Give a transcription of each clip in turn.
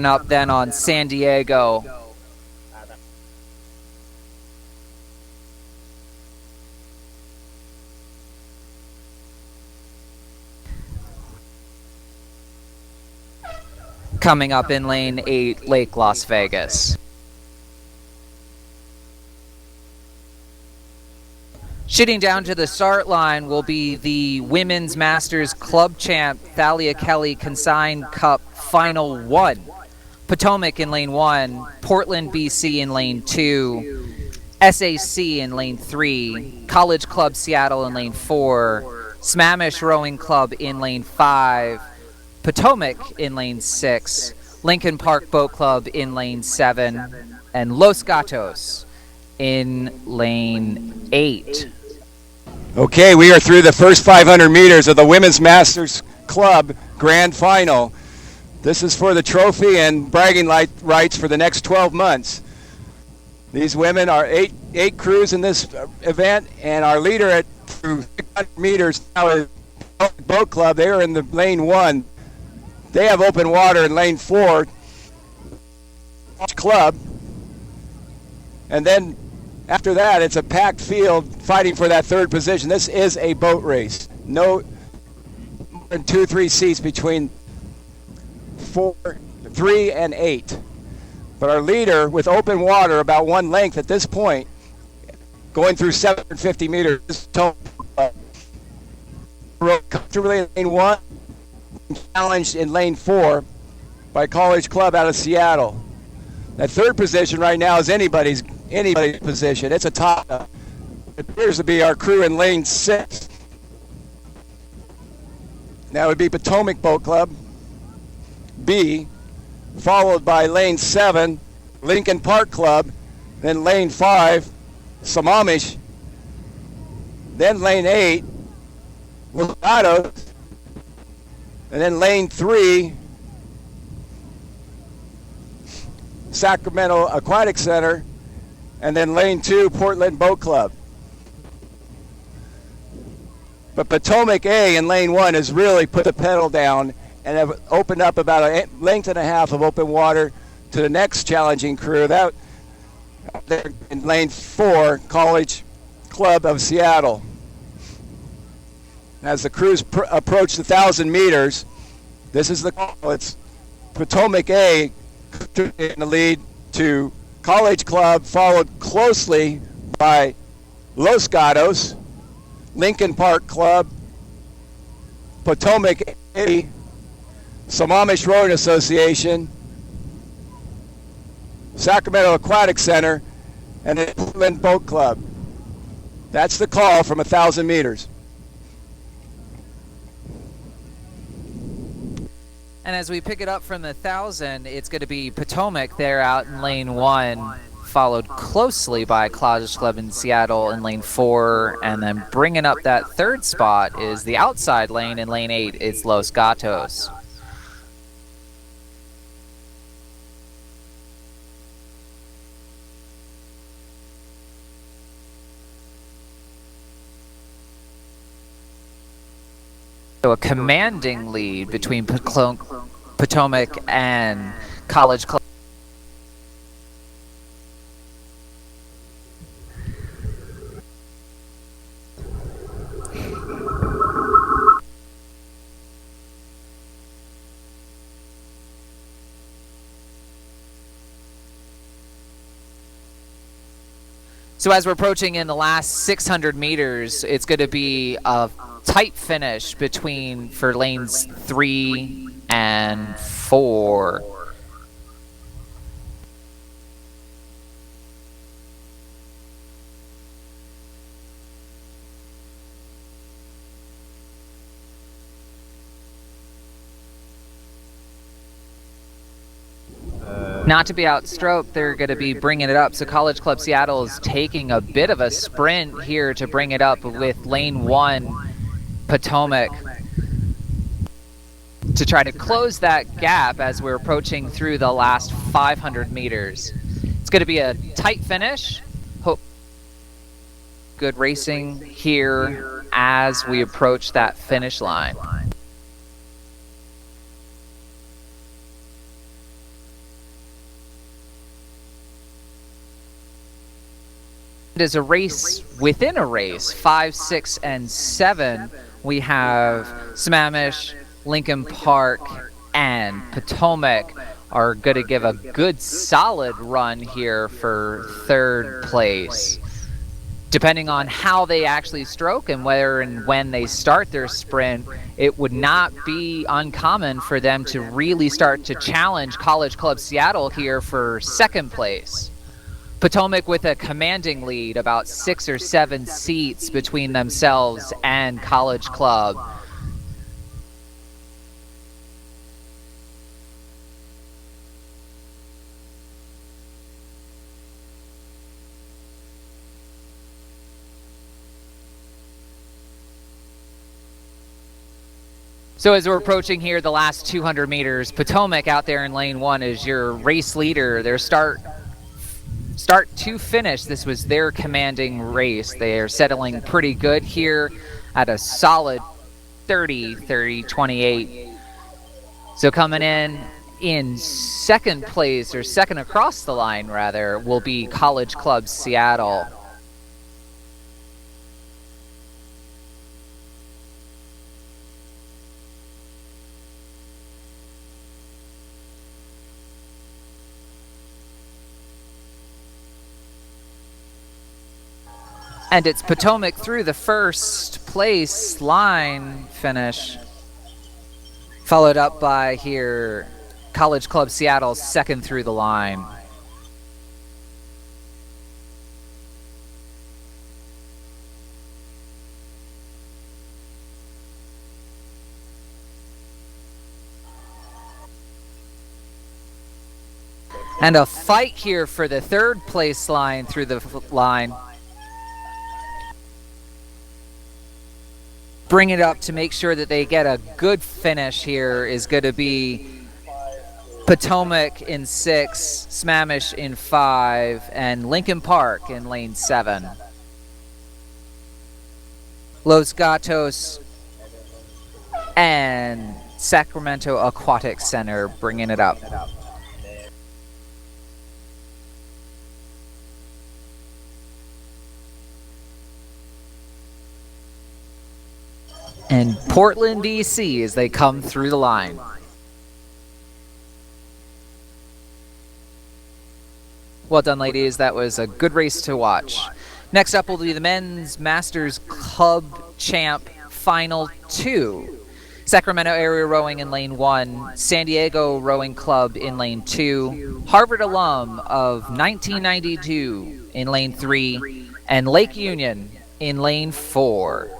Up then on San Diego. Coming up in lane 8, Lake Las Vegas. Shooting down to the start line will be the Women's Masters Club Champ Thalia Kelly Consign Cup Final 1. Potomac in lane 1, Portland, BC in lane 2, SAC in lane 3, College Club Seattle in lane 4, Smamish Rowing Club in lane 5, Potomac in lane 6, Lincoln Park Boat Club in lane 7, and Los Gatos in lane 8. Okay, we are through the first 500 meters of the Women's Masters Club Grand Final. This is for the trophy and bragging rights for the next 12 months. These women are eight crews in this event, and our leader at through 600 meters now is Boat Club. They are in the lane 1. They have open water in lane 4. Club, and then after that, it's a packed field fighting for that third position. This is a boat race. No more than 2-3 seats between 4, 3, and 8. But our leader, with open water about one length at this point, going through 750 meters, rode comfortably in lane 1, challenged in lane 4 by College Club out of Seattle. That third position right now is anybody's position. It's a top. It appears to be our crew in lane 6. That would be Potomac Boat Club B, followed by lane 7, Lincoln Park Club, then lane 5, Sammamish, then lane 8, Legato, and then lane 3, Sacramento Aquatic Center, and then lane 2, Portland Boat Club. But Potomac A in lane 1 has really put the pedal down and have opened up about a length and a half of open water to the next challenging crew. That in lane 4, College Club of Seattle. As the crews approach the 1,000 meters, this is the call. It's Potomac A in the lead to College Club, followed closely by Los Gatos, Lincoln Park Club, Potomac A, Sammamish Rowing Association, Sacramento Aquatic Center, and the Portland Boat Club. That's the call from 1,000 meters. And as we pick it up from the 1,000, it's going to be Potomac there out in lane 1, followed closely by College Club in Seattle in lane 4, and then bringing up that third spot is the outside lane in lane 8. It's Los Gatos. So a commanding lead between Potomac and College Club. So as we're approaching in the last 600 meters, it's going to be a tight finish for lanes 3 and 4. Not to be outstroked, they're going to be bringing it up. So College Club Seattle is taking a bit of a sprint here to bring it up with lane 1, Potomac, to try to close that gap as we're approaching through the last 500 meters. It's going to be a tight finish. Hope good racing here as we approach that finish line. As a race within a race, 5, 6, and 7, we have Sammamish, Lincoln Park, and Potomac are going to give a good solid run here for third place. Depending on how they actually stroke and whether and when they start their sprint, it would not be uncommon for them to really start to challenge College Club Seattle here for second place. Potomac with a commanding lead, about 6 or 7 seats between themselves and College Club. So as we're approaching here the last 200 meters, Potomac out there in lane 1 is your race leader. Their start to finish, this was their commanding race. They are settling pretty good here at a solid 30-28. So coming in second place, or second across the line rather, will be College Club Seattle. And it's Potomac through the first place line finish, followed up by here College Club Seattle second through the line. And a fight here for the third place line through the line. Bring it up to make sure that they get a good finish here is going to be Potomac in 6, Sammamish in 5, and Lincoln Park in lane 7. Los Gatos and Sacramento Aquatic Center bringing it up. And Portland, D.C. as they come through the line. Well done, ladies. That was a good race to watch. Next up will be the Men's Masters Club Champ Final 2. Sacramento Area Rowing in lane 1, San Diego Rowing Club in lane 2, Harvard alum of 1992 in lane 3, and Lake Union in lane 4.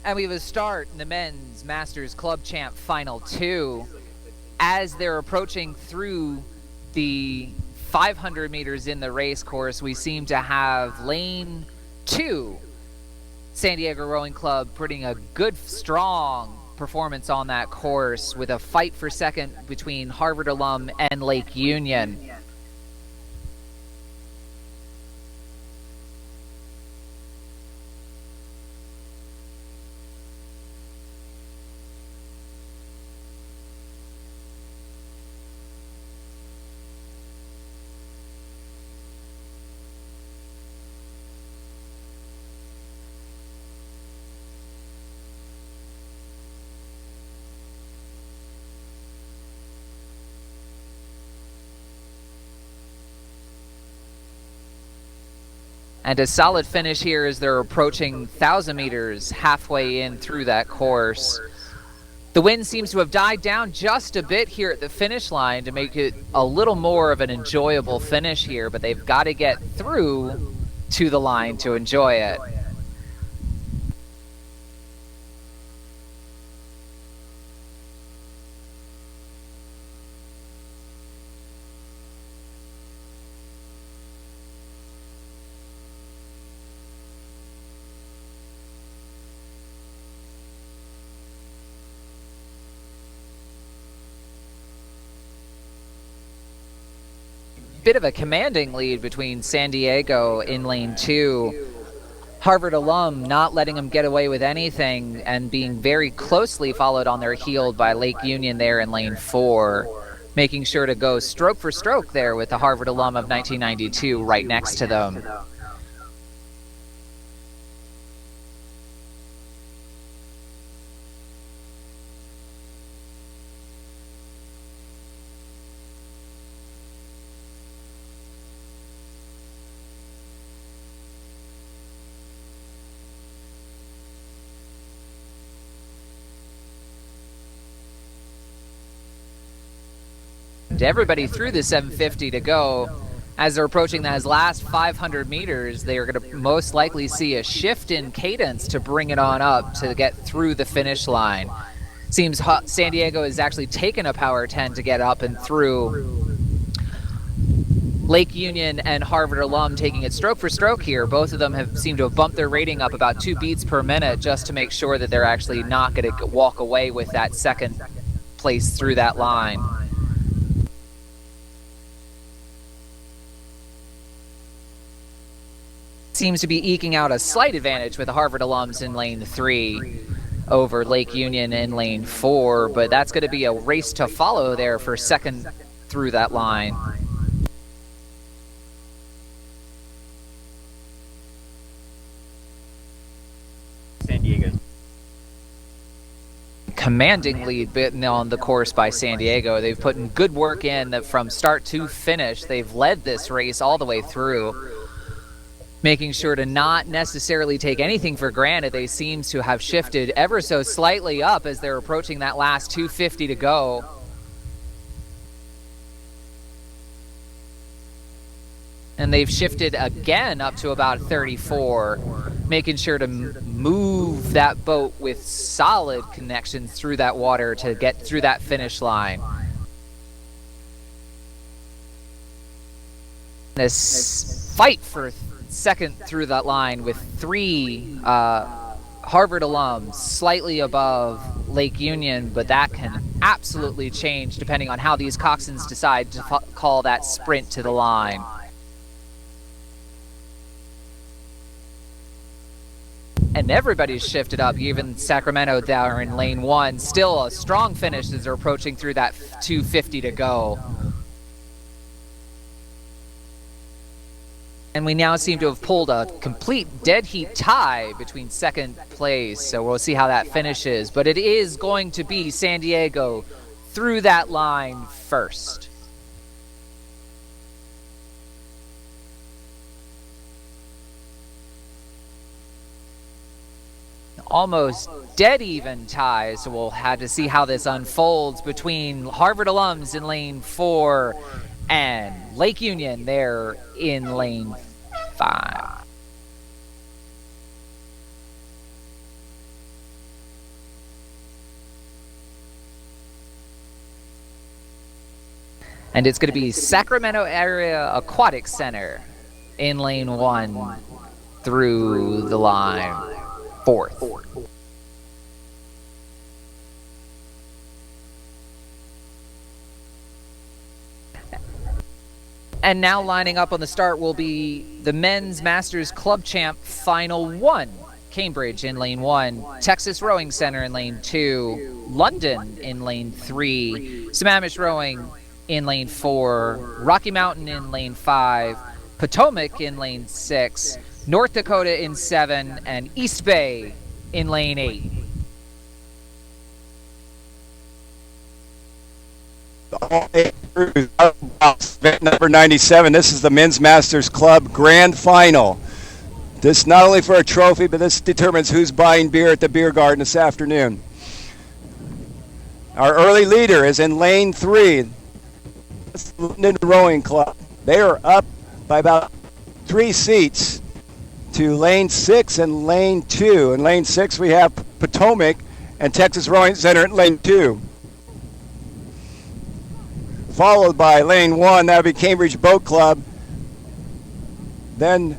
And we have a start in the Men's Masters Club Champ Final 2. As they're approaching through the 500 meters in the race course, we seem to have lane 2, San Diego Rowing Club, putting a good, strong performance on that course with a fight for second between Harvard alum and Lake Union. And a solid finish here as they're approaching 1,000 meters halfway in through that course. The wind seems to have died down just a bit here at the finish line to make it a little more of an enjoyable finish here, but they've got to get through to the line to enjoy it. Bit of a commanding lead between San Diego in lane 2. Harvard alum not letting them get away with anything and being very closely followed on their heel by Lake Union there in lane 4, making sure to go stroke for stroke there with the Harvard alum of 1992 right next to them. Everybody through the 750 to go. As they're approaching those last 500 meters, they are going to most likely see a shift in cadence to bring it on up to get through the finish line. Seems San Diego has actually taken a power 10 to get up and through. Lake Union and Harvard alum taking it stroke for stroke here. Both of them have seemed to have bumped their rating up about 2 beats per minute just to make sure that they're actually not going to walk away with that second place through that line. Seems to be eking out a slight advantage with the Harvard alums in lane 3 over Lake Union in lane 4, but that's going to be a race to follow there for second through that line. San Diego. Commanding lead bitten on the course by San Diego. They've put in good work in from start to finish. They've led this race all the way through, making sure to not necessarily take anything for granted. They seem to have shifted ever so slightly up as they're approaching that last 250 to go. And they've shifted again up to about 34, making sure to move that boat with solid connections through that water to get through that finish line. This fight for second through that line with 3 Harvard alums slightly above Lake Union, but that can absolutely change depending on how these coxswains decide to call that sprint to the line. And everybody's shifted up, even Sacramento there in lane 1. Still a strong finish as they're approaching through that 250 to go. And we now seem to have pulled a complete dead heat tie between second place, so we'll see how that finishes. But it is going to be San Diego through that line first. Almost dead even ties, so we'll have to see how this unfolds between Harvard alums in lane 4 and Lake Union there in lane 5. And it's going to be Sacramento Area Aquatic Center in lane 1 through the line 4th. And now lining up on the start will be the Men's Masters Club Champ Final 1. Cambridge in lane 1, Texas Rowing Center in lane 2, London in lane 3, Sammamish Rowing in lane 4, Rocky Mountain in lane 5, Potomac in lane 6, North Dakota in 7, and East Bay in lane 8. Event number 97. This is the Men's Masters Club Grand Final. This not only for a trophy, but this determines who's buying beer at the beer garden this afternoon. Our early leader is in lane 3. That's the London Rowing Club. They are up by about 3 seats to lane 6 and lane 2. In lane 6 we have Potomac and Texas Rowing Center at lane 2. Followed by lane 1, that would be Cambridge Boat Club. Then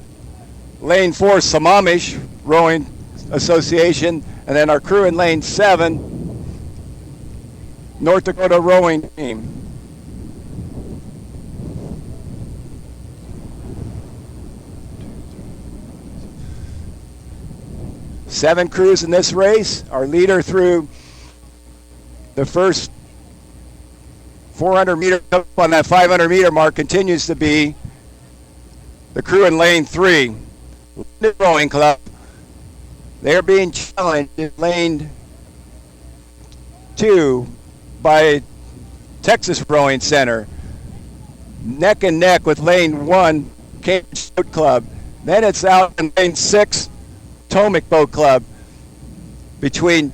lane 4, Sammamish Rowing Association. And then our crew in lane 7, North Dakota Rowing Team. Seven crews in this race. Our leader through the first 400 meter up on that 500 meter mark continues to be the crew in lane 3, London Rowing Club. They're being challenged in lane 2 by Texas Rowing Center. Neck and neck with lane 1, Cambridge Boat Club. Then it's out in lane 6, Potomac Boat Club. Between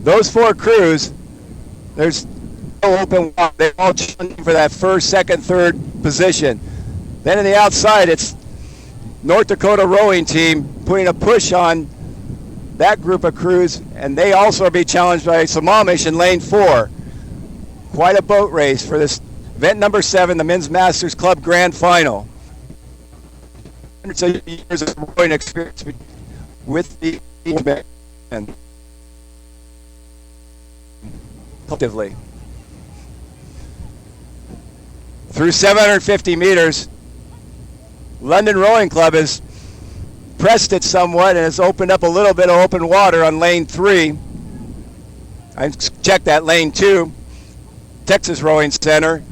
those 4 crews, there's no open water. They're all challenging for that first, second, third position. Then in the outside, it's North Dakota Rowing Team putting a push on that group of crews, and they also are being challenged by Sammamish in lane 4. Quite a boat race for this event number 7, the Men's Masters Club Grand Final. Hundreds of years of rowing experience with the men. Collectively. Through 750 meters, London Rowing Club has pressed it somewhat and has opened up a little bit of open water on lane 3. I checked that lane 2, Texas Rowing Center.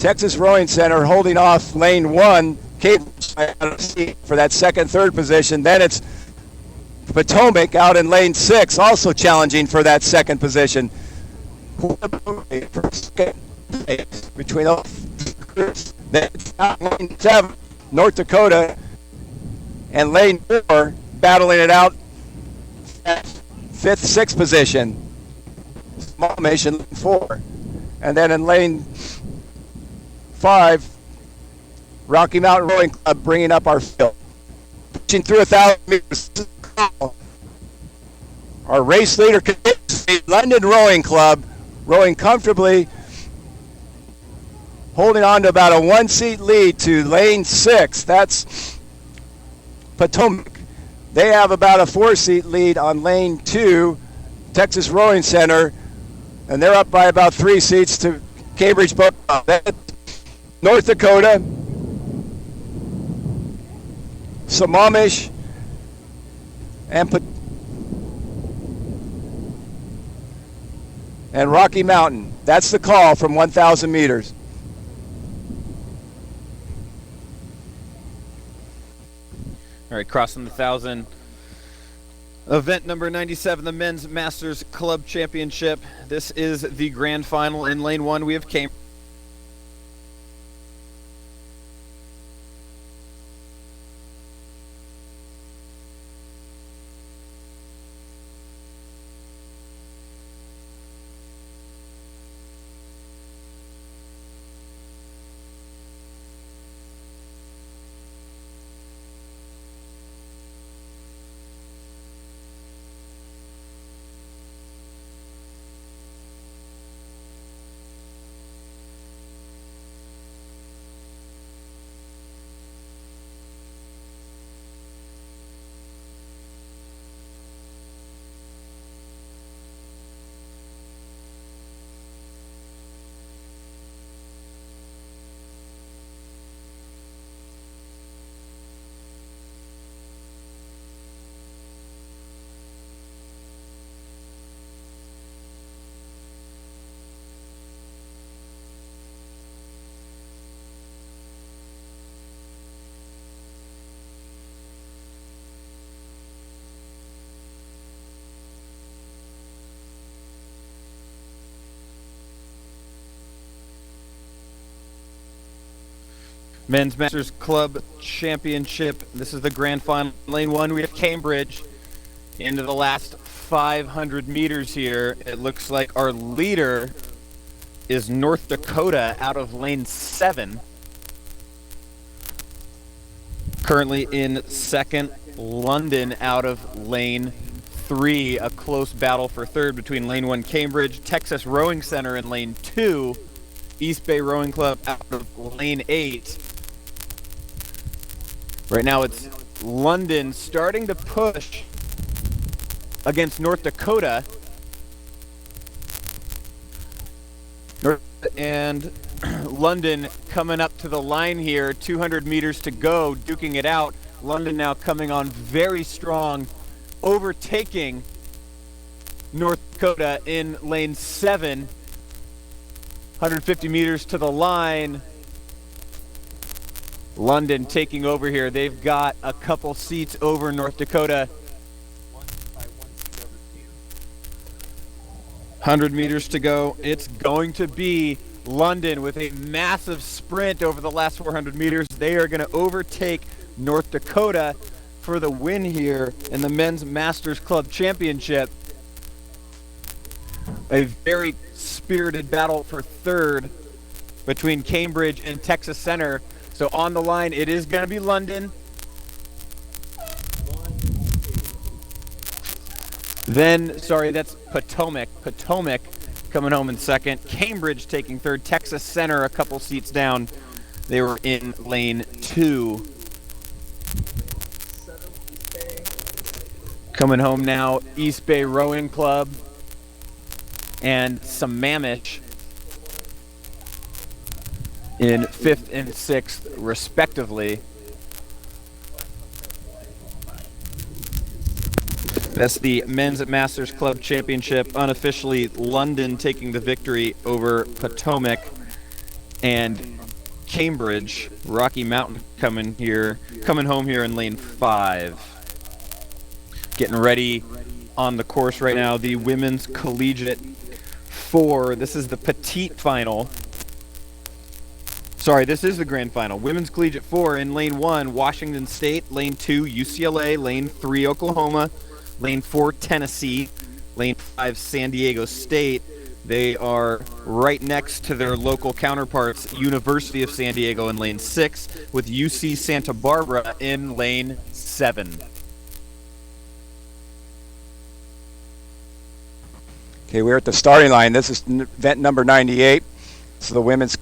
Texas Rowing Center holding off lane 1, for that second, third position. Then it's Potomac out in lane 6, also challenging for that second position. Between those groups. Then lane 7, North Dakota, and lane 4 battling it out at 5th, 6th position. Sammamish in lane 4. And then in lane 5, Rocky Mountain Rowing Club bringing up our field. Pushing through 1,000 meters. Our race leader continues to be London Rowing Club, rowing comfortably, holding on to about a 1-seat lead to lane 6. That's Potomac. They have about a 4-seat lead on lane 2, Texas Rowing Center, and they're up by about 3 seats to Cambridge Boat Club. North Dakota, Sammamish, and Rocky Mountain. That's the call from 1,000 meters. All right, crossing the 1,000. Event number 97, the Men's Masters Club Championship. This is the grand final. In lane 1, we have Cambridge. Men's Masters Club Championship. This is the grand final. Lane 1, we have Cambridge into the last 500 meters here. It looks like our leader is North Dakota out of lane 7. Currently in second, London out of lane 3. A close battle for third between lane 1 Cambridge, Texas Rowing Center in lane 2, East Bay Rowing Club out of lane 8. Right now it's London starting to push against North Dakota. And London coming up to the line here, 200 meters to go, duking it out. London now coming on very strong, overtaking North Dakota in lane 7. 150 meters to the line. London taking over here. They've got a couple seats over North Dakota. 100 meters to go. It's going to be London with a massive sprint over the last 400 meters. They are going to overtake North Dakota for the win here in the Men's Masters Club Championship. A very spirited battle for third between Cambridge and Texas Center. So on the line, it is going to be London. Then, sorry, that's Potomac. Potomac coming home in second. Cambridge taking third. Texas Center a couple seats down. They were in lane 2. Coming home now, East Bay Rowing Club and Sammamish in 5th and 6th, respectively. That's the Men's Masters Club Championship. Unofficially, London taking the victory over Potomac and Cambridge. Rocky Mountain coming home here in lane 5. Getting ready on the course right now. The Women's Collegiate 4. This is the petite final. Sorry, this is the grand final. Women's Collegiate 4 in lane 1, Washington State. Lane 2, UCLA. Lane 3, Oklahoma. Lane 4, Tennessee. Lane 5, San Diego State. They are right next to their local counterparts, University of San Diego in lane 6, with UC Santa Barbara in lane 7. Okay, we're at the starting line. This is event number 98. So the women's